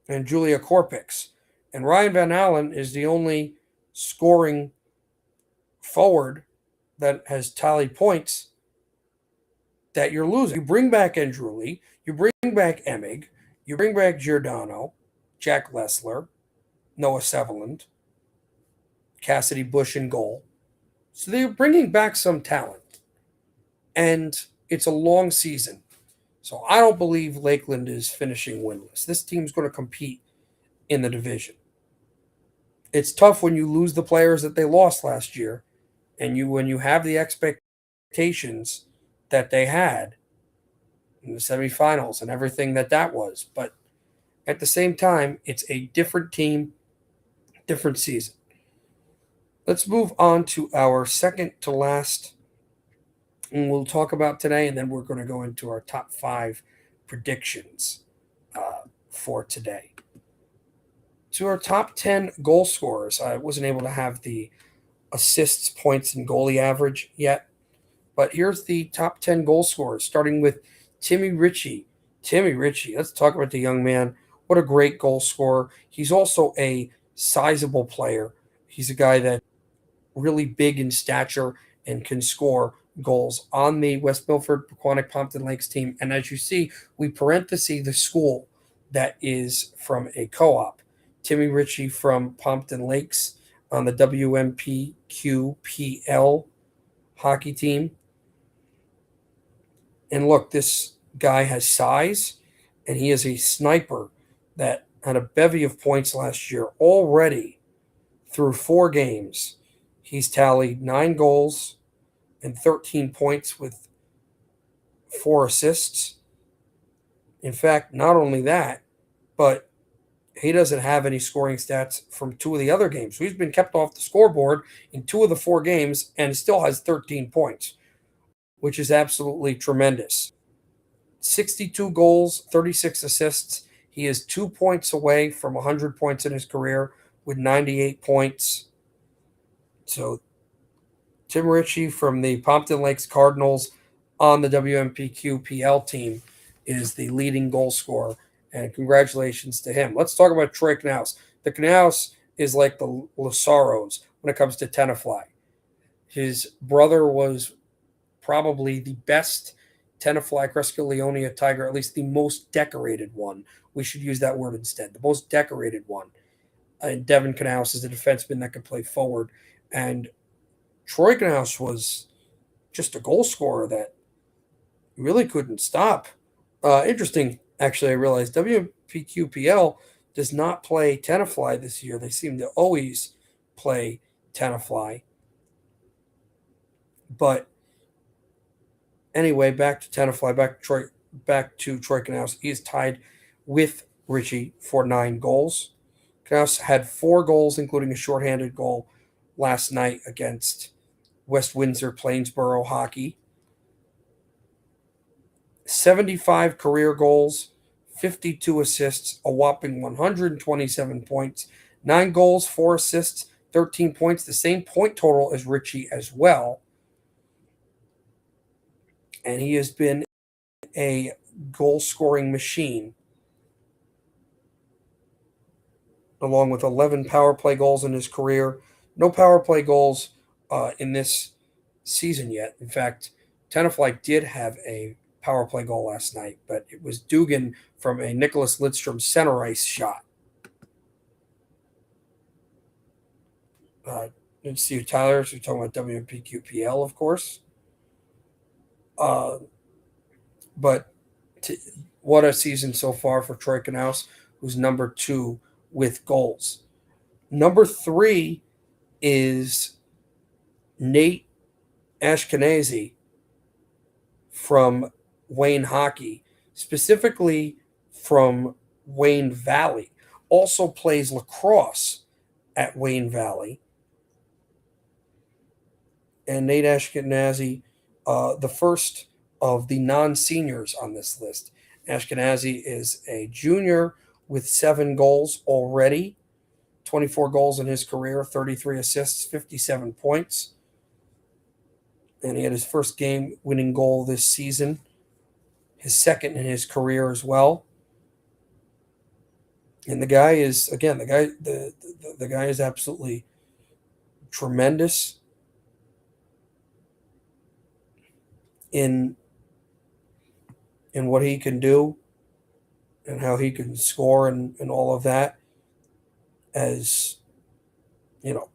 and Julia Korpix. And Ryan Van Allen is the only scoring forward that has tallied points that you're losing. You bring back Andruli, you bring back Emig, you bring back Giordano, Jack Lessler, Noah Seveland, Cassidy Bush in goal. So they're bringing back some talent. And it's a long season. So I don't believe Lakeland is finishing winless. This team's going to compete in the division. It's tough when you lose the players that they lost last year, and when you have the expectations that they had in the semifinals and everything that was. But at the same time, it's a different team, different season. Let's move on to our second to last, and we'll talk about today, and then we're going to go into our top 5 predictions for today. To our top 10 goal scorers, I wasn't able to have the assists, points, and goalie average yet, but here's the top 10 goal scorers, starting with Timmy Ritchie. Timmy Ritchie, let's talk about the young man. What a great goal scorer. He's also a sizable player. He's a guy that really big in stature and can score goals on the West Milford Pequannock Pompton Lakes team. And as you see, we parenthesis the school that is from a co-op. Timmy Ritchie from Pompton Lakes on the WMPQPL hockey team. And look, this guy has size, and he is a sniper that had a bevy of points last year already through 4 games. He's tallied 9 goals and 13 points with 4 assists. In fact, not only that, but he doesn't have any scoring stats from 2 of the other games. So he's been kept off the scoreboard in 2 of the 4 games and still has 13 points, which is absolutely tremendous. 62 goals, 36 assists. He is 2 points away from 100 points in his career with 98 points. So Tim Ritchie from the Pompton Lakes Cardinals on the WMPQPL team is the leading goal scorer, and congratulations to him. Let's talk about Troy Knaus. The Knaus is like the Lasaros when it comes to Tenafly. His brother was probably the best Tenafly Crescaleonia Tiger, at least the most decorated one. We should use that word instead. The most decorated one. And Devin Knaus is a defenseman that could play forward. And Troy Knaus was just a goal scorer that really couldn't stop Interesting, actually, I realized WPQPL does not play Tenafly this year. They seem to always play Tenafly. But anyway, back to Tenafly, back to Troy Knaus. He is tied with Richie for 9 goals. Knaus had 4 goals, including a shorthanded goal last night against West Windsor Plainsboro Hockey. 75 career goals, 52 assists, a whopping 127 points, 9 goals, 4 assists, 13 points, the same point total as Richie as well. And he has been a goal scoring machine, along with 11 power play goals in his career. No power play goals in this season yet. In fact, Tenafly did have a power play goal last night, but it was Dugan from a Nicholas Lidstrom center ice shot. Steve Tyler, so we're talking about WPQPL, of course. But what a season so far for Troy Knaus, who's number 2 with goals. Number 3 is Nate Ashkenazi from Wayne Hockey, specifically from Wayne Valley. Also plays lacrosse at Wayne Valley. And Nate Ashkenazi, the first of the non-seniors on this list. Ashkenazi is a junior with 7 goals already, 24 goals in his career, 33 assists, 57 points. And he had his first game-winning goal this season, his second in his career as well. And the guy is, again, the guy is absolutely tremendous in what he can do and how he can score and all of that. As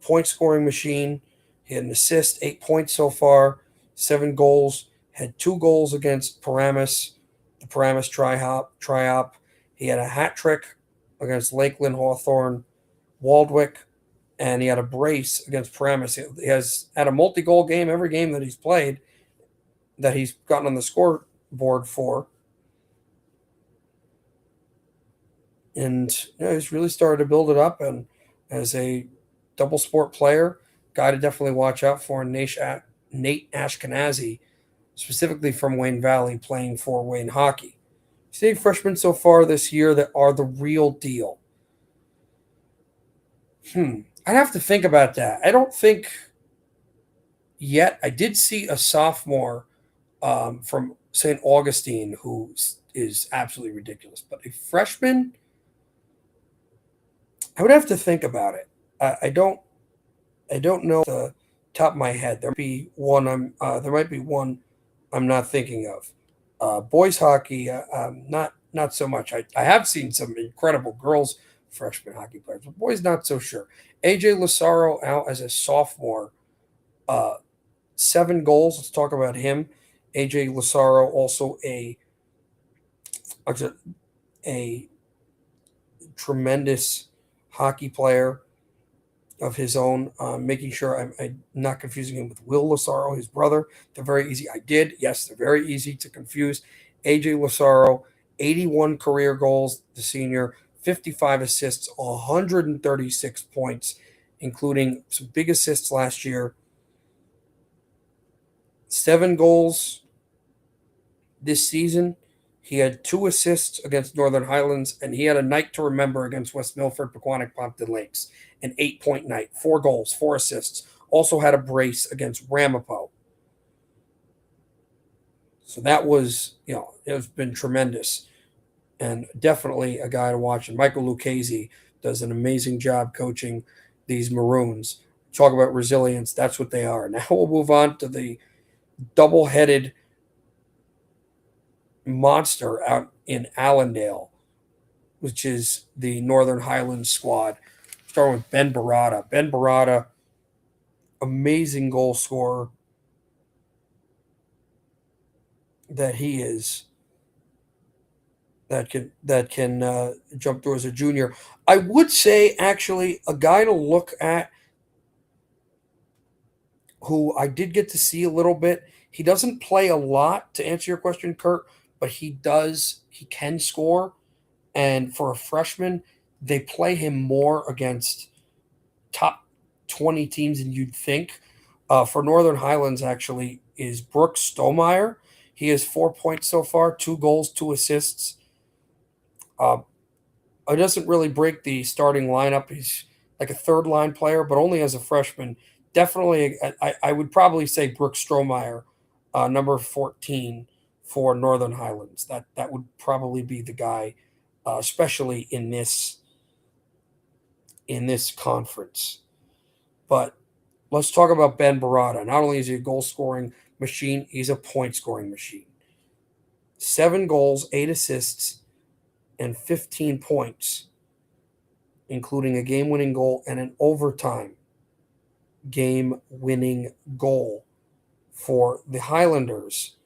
point scoring machine. He had an assist, 8 points so far, 7 goals, had 2 goals against Paramus, the Paramus Triop. He had a hat trick against Lakeland, Hawthorne, Waldwick, and he had a brace against Paramus. He has had a multi-goal game every game that he's played, that he's gotten on the scoreboard for. And he's really started to build it up, and as a double sport player, guy to definitely watch out for. Nate Ashkenazi, specifically from Wayne Valley, playing for Wayne Hockey. See freshmen so far this year that are the real deal. I'd have to think about that. I don't think yet. I did see a sophomore from St. Augustine who is absolutely ridiculous, but a freshman, I would have to think about it. I don't know the top of my head. There might be one I'm not thinking of. Boys hockey, not so much. I have seen some incredible girls freshman hockey players, but boys not so sure. AJ Lazaro out as a sophomore, 7 goals. Let's talk about him. AJ Lazaro also a tremendous hockey player of his own, making sure I'm not confusing him with Will Lazaro, his brother. They're very easy. Yes, they're very easy to confuse. AJ Lazaro, 81 career goals, the senior, 55 assists, 136 points, including some big assists last year. 7 goals this season. He had 2 assists against Northern Highlands, and he had a night to remember against West Milford, Pequannock, Pompton Lakes, an 8-point night, 4 goals, 4 assists. Also had a brace against Ramapo. So that was, it's been tremendous, and definitely a guy to watch. And Michael Lucchese does an amazing job coaching these Maroons. Talk about resilience. That's what they are. Now we'll move on to the double-headed monster out in Allendale, which is the Northern Highlands squad. Starting with Ben Barada. Ben Barada, amazing goal scorer that he is. that can jump through as a junior. I would say actually a guy to look at who I did get to see a little bit. He doesn't play a lot to answer your question, Kurt, but he can score. And for a freshman, they play him more against top 20 teams than you'd think. For Northern Highlands, actually, is Brooks Stonemeyer. He has 4 points so far, 2 goals, 2 assists. Uh, it doesn't really break the starting lineup. He's like a third line player, but only as a freshman. Definitely, I would probably say Brooks Stromeyer, number 14 for Northern Highlands. That would probably be the guy, especially in this conference. But let's talk about Ben Barada. Not only is he a goal scoring machine, he's a point scoring machine. 7 goals, 8 assists, and 15 points, including a game winning goal and an overtime game winning goal for the Highlanders,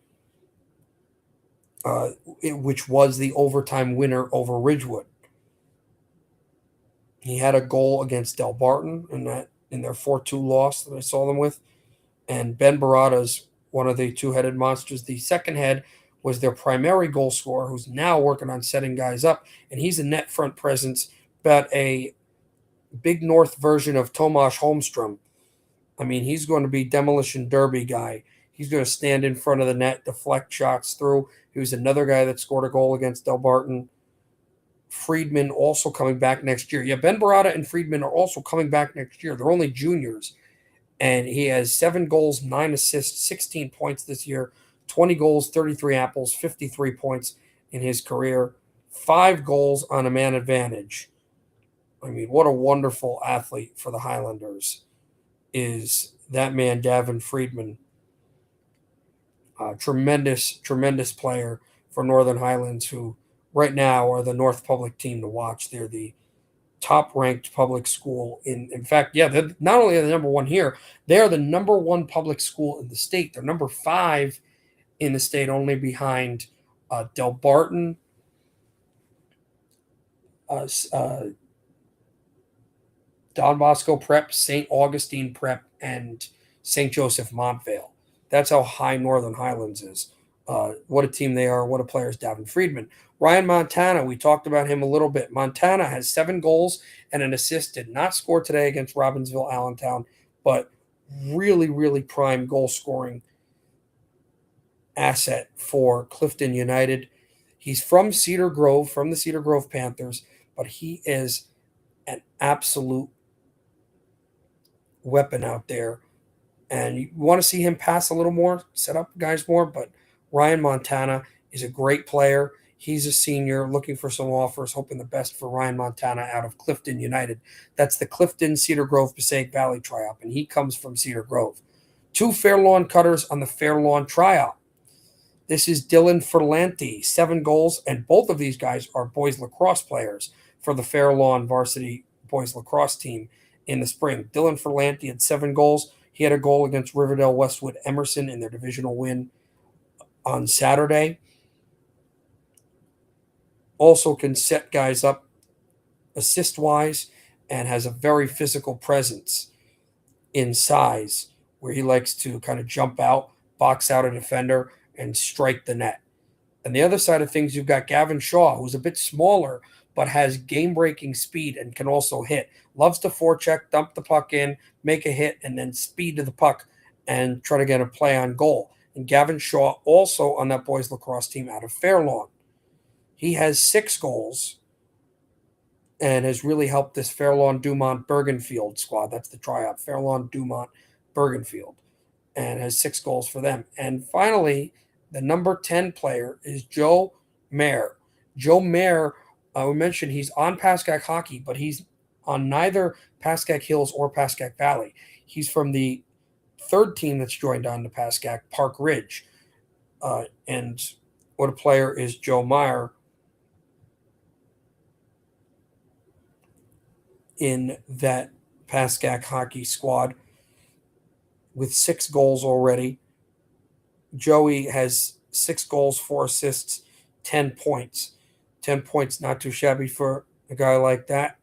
which was the overtime winner over Ridgewood. He had a goal against Delbarton in their 4-2 loss that I saw them with. And Ben Barada's one of the two-headed monsters. The second head was their primary goal scorer, who's now working on setting guys up, and he's a net front presence, about a big North version of Tomas Holmstrom. I mean, he's going to be demolition derby guy. He's going to stand in front of the net, deflect shots through. He was another guy that scored a goal against Delbarton. Friedman also coming back next year. Yeah, Ben Barada and Friedman are also coming back next year. They're only juniors. And he has 7 goals, 9 assists, 16 points this year, 20 goals, 33 apples, 53 points in his career, 5 goals on a man advantage. I mean, what a wonderful athlete for the Highlanders is that man, Davin Friedman. Tremendous, tremendous player for Northern Highlands, who right now are the North Public team to watch. They're the top ranked public school in fact, yeah, they're not only are the number one here, they are the number one public school in the state. They're number 5 in the state, only behind Delbarton, uh, uh, Don Bosco Prep, St. Augustine Prep, and St. Joseph Montvale. That's how high Northern Highlands is. What a team they are. What a player is Davin Friedman. Ryan Montana, we talked about him a little bit. Montana has 7 goals and an assist. Did not score today against Robbinsville Allentown, but really, really prime goal scoring asset for Clifton United. He's from Cedar Grove, from the Cedar Grove Panthers, but he is an absolute weapon out there. And you want to see him pass a little more, set up guys more. But Ryan Montana is a great player. He's a senior looking for some offers, hoping the best for Ryan Montana out of Clifton United. That's the Clifton Cedar Grove Passaic Valley tryout, and he comes from Cedar Grove. 2 Fair Lawn cutters on the Fair Lawn tryout. This is Dylan Ferlanti, 7 goals, and both of these guys are boys lacrosse players for the Fair Lawn varsity boys lacrosse team in the spring. Dylan Ferlanti had 7 goals. He had a goal against Riverdale Westwood Emerson in their divisional win on Saturday. Also can set guys up assist wise and has a very physical presence in size where he likes to kind of jump out, box out a defender, and strike the net. And the other side of things, you've got Gavin Shaw, who's a bit smaller, but has game-breaking speed and can also hit. Loves to forecheck, dump the puck in, make a hit, and then speed to the puck and try to get a play on goal. And Gavin Shaw also on that boys lacrosse team out of Fair Lawn. He has 6 goals and has really helped this Fair Lawn Dumont Bergenfield squad. That's the tryout, Fair Lawn Dumont Bergenfield, and has 6 goals for them. And finally, the number 10 player is Joe Mayer. Joe Mayer, we mentioned he's on Pascack hockey, but he's on neither Pascack Hills or Pascack Valley. He's from the third team that's joined on to Pascack, Park Ridge. And what a player is Joe Mayer in that Pascack hockey squad with 6 goals already. Joey has 6 goals, 4 assists, 10 points. 10 points, not too shabby for a guy like that.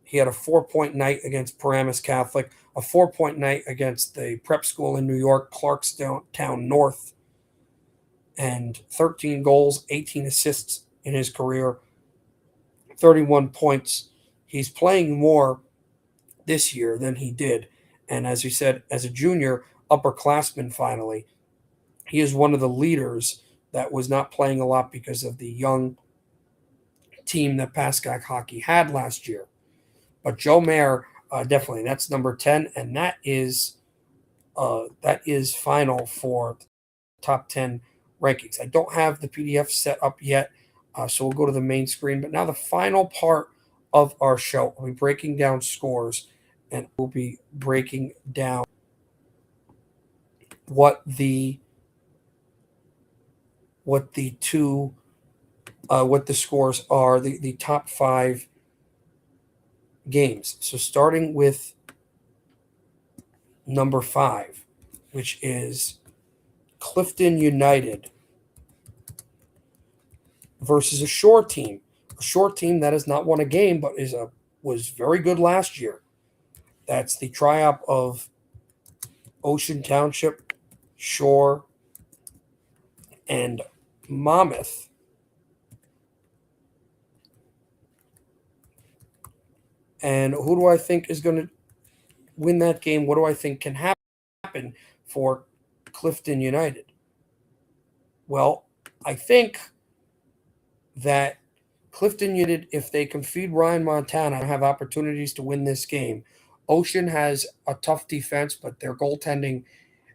He had a 4-point night against Paramus Catholic, a 4-point night against the prep school in New York, Clarkstown North, and 13 goals, 18 assists in his career, 31 points. He's playing more this year than he did. And as you said, as a junior upperclassman, finally, he is one of the leaders that was not playing a lot because of the young team that Pascack Hockey had last year. But Joe Mayer, definitely, that's number 10, and that is final for top 10 rankings. I don't have the PDF set up yet, so we'll go to the main screen. But now the final part of our show, we'll be breaking down scores, and we'll be breaking down what the scores are, the top 5 games. So starting with number 5, which is Clifton United versus a Shore team that has not won a game but was very good last year. That's the triop of Ocean Township, Shore, and Monmouth. And who do I think is going to win that game? What do I think can happen for Clifton United? Well, I think that Clifton United, if they can feed Ryan Montana, have opportunities to win this game. Ocean has a tough defense, but their goaltending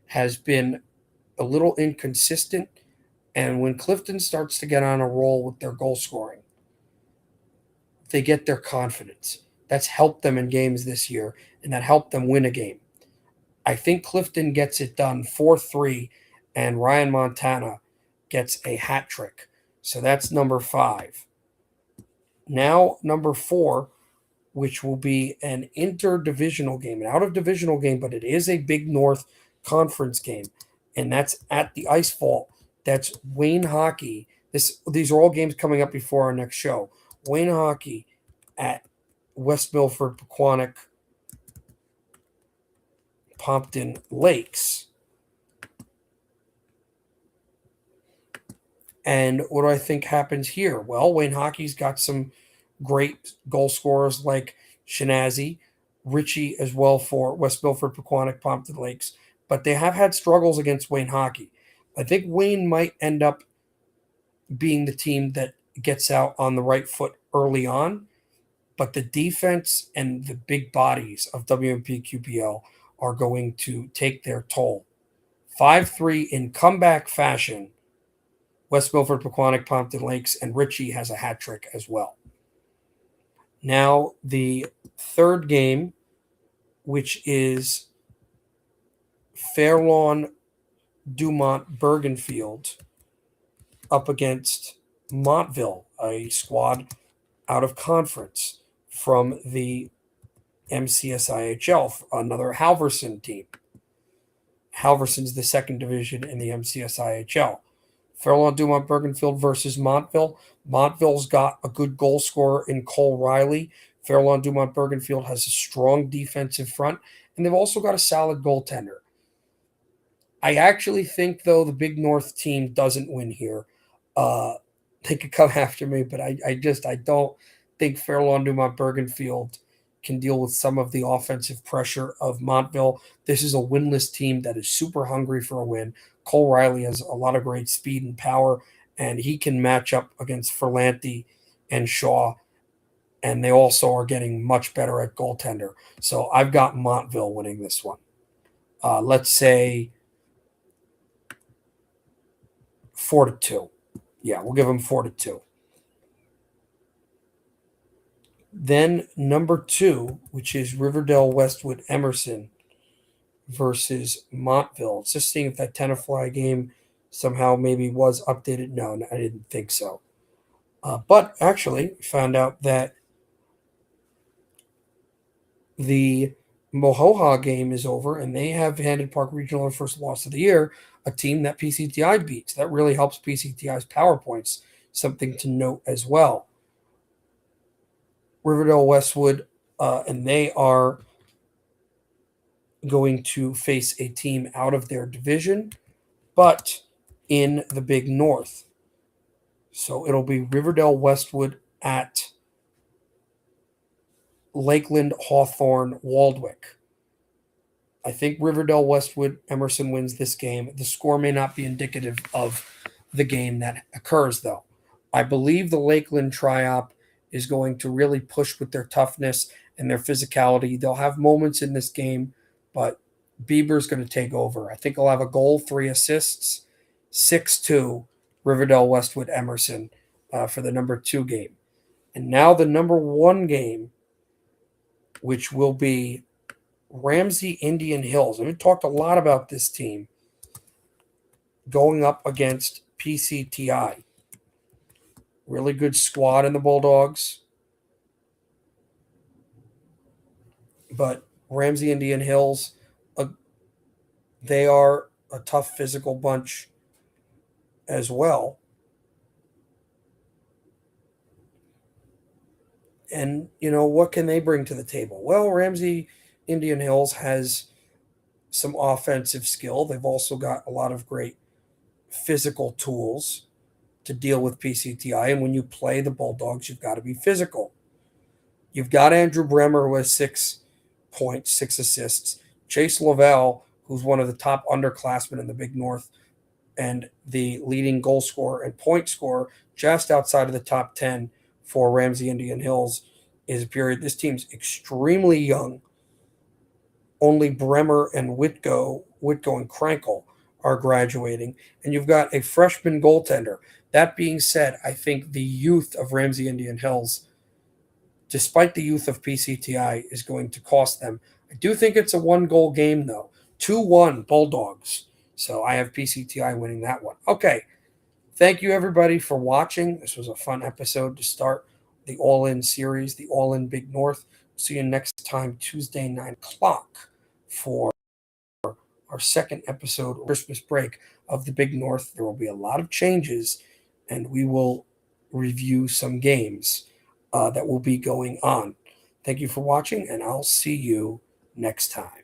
has been a little inconsistent. And when Clifton starts to get on a roll with their goal scoring, they get their confidence. That's helped them in games this year, and that helped them win a game. I think Clifton gets it done 4-3, and Ryan Montana gets a hat trick. So that's number 5. Now, number 4, which will be an interdivisional game, an out-of-divisional game, but it is a Big North Conference game, and that's at the Ice Vault. That's Wayne Hockey. These are all games coming up before our next show. Wayne Hockey at West Milford, Pequannock, Pompton Lakes. And what do I think happens here? Well, Wayne Hockey's got some great goal scorers like Shinazi, Ritchie as well for West Milford, Pequannock, Pompton Lakes, but they have had struggles against Wayne Hockey. I think Wayne might end up being the team that gets out on the right foot early on, but the defense and the big bodies of WMP QPL are going to take their toll. 5-3 in comeback fashion. West Milford, Pequannock, Pompton Lakes, and Ritchie has a hat trick as well. Now, the third game, which is Fairlawn Dumont Bergenfield up against Montville, a squad out of conference from the MCSIHL, another Halverson team. Halverson's the second division in the MCSIHL. Fairlawn Dumont Bergenfield versus Montville. Montville's got a good goal scorer in Cole Riley. Fairlawn Dumont Bergenfield has a strong defensive front, and they've also got a solid goaltender. I actually think, though, the Big North team doesn't win here. They could come after me, but I don't think Fairlawn Dumont Bergenfield can deal with some of the offensive pressure of Montville. This is a winless team that is super hungry for a win. Cole Riley has a lot of great speed and power, and he can match up against Ferlanti and Shaw, and they also are getting much better at goaltender. So I've got Montville winning this one. Let's say 4-2. Yeah, we'll give them 4-2. Then number 2, which is Riverdale Westwood Emerson versus Montville. Just seeing if that Tenafly game somehow maybe was updated. No, I didn't think so. But actually, found out that the Mohoha game is over, and they have handed Park Regional their first loss of the year, a team that PCTI beats. That really helps PCTI's power points something to note as well. Riverdale Westwood, and they are going to face a team out of their division, but in the Big North. So it'll be Riverdale Westwood at Lakeland Hawthorne Waldwick. I think Riverdale Westwood Emerson wins this game. The score may not be indicative of the game that occurs, though. I believe the Lakeland Triop is going to really push with their toughness and their physicality. They'll have moments in this game, but Bieber's going to take over. I think he'll have a goal, 3 assists, 6-2 Riverdale Westwood Emerson for the number 2 game. And now the number 1 game, which will be Ramsey Indian Hills. We've talked a lot about this team going up against PCTI. Really good squad in the Bulldogs. But Ramsey Indian Hills, they are a tough physical bunch as well. And, what can they bring to the table? Well, Ramsey Indian Hills has some offensive skill. They've also got a lot of great physical tools to deal with PCTI. And when you play the Bulldogs, you've got to be physical. You've got Andrew Bremer, who has 6 points, 6 assists. Chase Lavelle, who's one of the top underclassmen in the Big North and the leading goal scorer and point scorer, just outside of the top 10 for Ramsey Indian Hills, is a period. This team's extremely young. Only Bremer and Whitko and Krankel are graduating. And you've got a freshman goaltender. That being said, I think the youth of Ramsey Indian Hills, despite the youth of PCTI, is going to cost them. I do think it's a 1-goal game, though. 2-1 Bulldogs. So I have PCTI winning that one. Okay. Thank you, everybody, for watching. This was a fun episode to start the All-In series, the All-In Big North. See you next time, Tuesday, 9 o'clock, for our second episode, Christmas break of the Big North. There will be a lot of changes, and we will review some games that will be going on. Thank you for watching, and I'll see you next time.